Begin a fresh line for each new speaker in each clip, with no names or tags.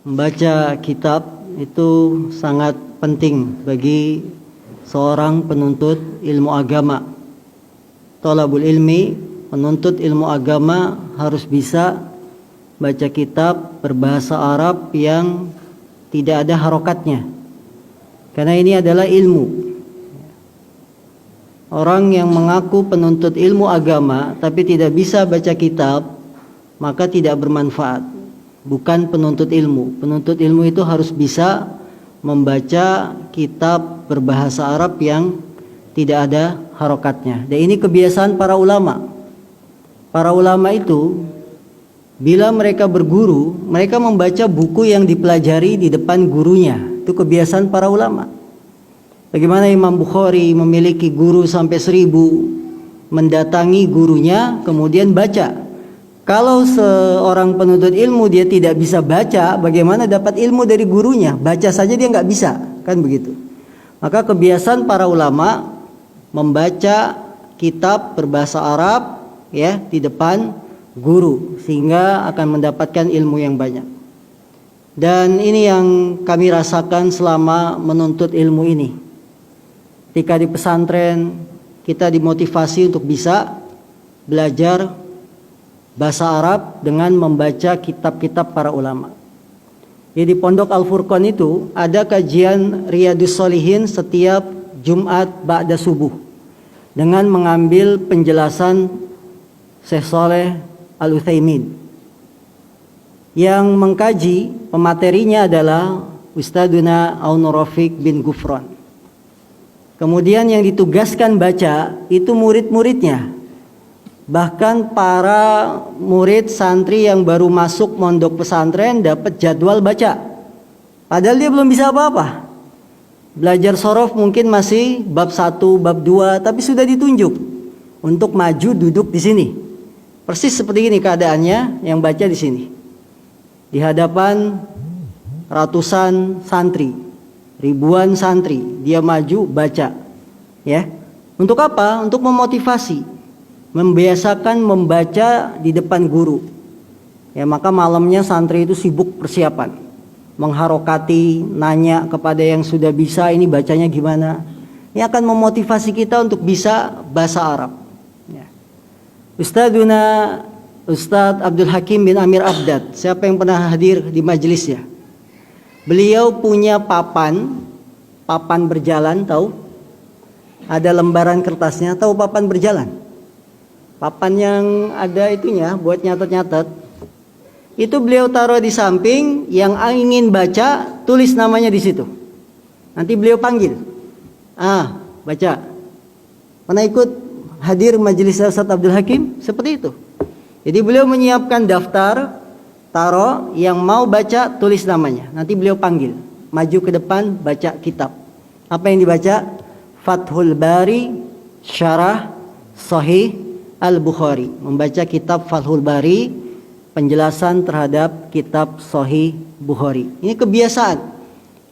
Membaca kitab itu sangat penting bagi seorang penuntut ilmu agama. Thalabul ilmi, penuntut ilmu agama harus bisa baca kitab berbahasa Arab yang tidak ada harokatnya, karena ini adalah ilmu. Orang yang mengaku penuntut ilmu agama tapi tidak bisa baca kitab, maka tidak bermanfaat. Bukan penuntut ilmu. Penuntut ilmu itu harus bisa membaca kitab berbahasa Arab yang tidak ada harokatnya. Dan ini kebiasaan para ulama. Para ulama itu bila mereka berguru, mereka membaca buku yang dipelajari di depan gurunya. Itu kebiasaan para ulama. Bagaimana Imam Bukhari memiliki guru sampai 1000, mendatangi gurunya kemudian baca. Kalau seorang penuntut ilmu dia tidak bisa baca, bagaimana dapat ilmu dari gurunya? Baca saja dia nggak bisa, kan begitu. Maka kebiasaan para ulama membaca kitab berbahasa Arab ya di depan guru, sehingga akan mendapatkan ilmu yang banyak. Dan ini yang kami rasakan selama menuntut ilmu ini. Ketika di pesantren kita dimotivasi untuk bisa belajar bahasa Arab dengan membaca kitab-kitab para ulama. Jadi di Pondok Al-Furqan itu ada kajian Riyadhus Shalihin setiap Jumat ba'da subuh dengan mengambil penjelasan Syekh Shalih Al-Utsaimin. Yang mengkaji pematerinya adalah Ustadzuna Aun Rafiq bin Gufron. Kemudian yang ditugaskan baca itu murid-muridnya. Bahkan para murid santri yang baru masuk mondok pesantren dapat jadwal baca. Padahal dia belum bisa apa-apa. Belajar sorof mungkin masih bab 1, bab 2, tapi sudah ditunjuk untuk maju duduk di sini. Persis seperti ini keadaannya yang baca di sini. Di hadapan ratusan santri, ribuan santri, dia maju baca. Ya. Untuk apa? Untuk memotivasi. Membiasakan membaca di depan guru. Ya, maka malamnya santri itu sibuk persiapan, mengharokati, nanya kepada yang sudah bisa ini bacanya gimana. Ini akan memotivasi kita untuk bisa bahasa Arab. Ya. Ustadz Abdul Hakim bin Amir Abdad, siapa yang pernah hadir di majelisnya? Beliau punya papan berjalan, tahu? Ada lembaran kertasnya, tahu papan berjalan? Papan yang ada itunya buat nyatet-nyatet. Itu beliau taruh di samping, yang ingin baca tulis namanya di situ. Nanti beliau panggil. Baca. Pernah ikut hadir majelis Ustaz Abdul Hakim? Seperti itu. Jadi beliau menyiapkan daftar, taruh, yang mau baca tulis namanya. Nanti beliau panggil, maju ke depan baca kitab. Apa yang dibaca? Fathul Bari Syarah Sahih Al-Bukhari, membaca kitab Fathul Bari, penjelasan terhadap kitab Sahih Bukhari. Ini kebiasaan,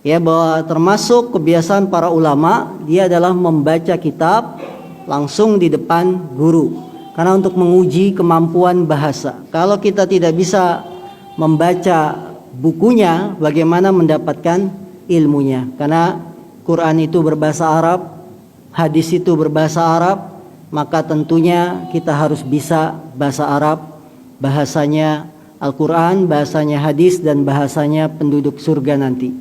ya, bahwa termasuk kebiasaan para ulama, dia adalah membaca kitab langsung di depan guru, karena untuk menguji kemampuan bahasa. Kalau kita tidak bisa membaca bukunya, bagaimana mendapatkan ilmunya? Karena Quran itu berbahasa Arab, hadis itu berbahasa Arab, maka tentunya kita harus bisa bahasa Arab, bahasanya Al-Quran, bahasanya hadis, dan bahasanya penduduk surga nanti.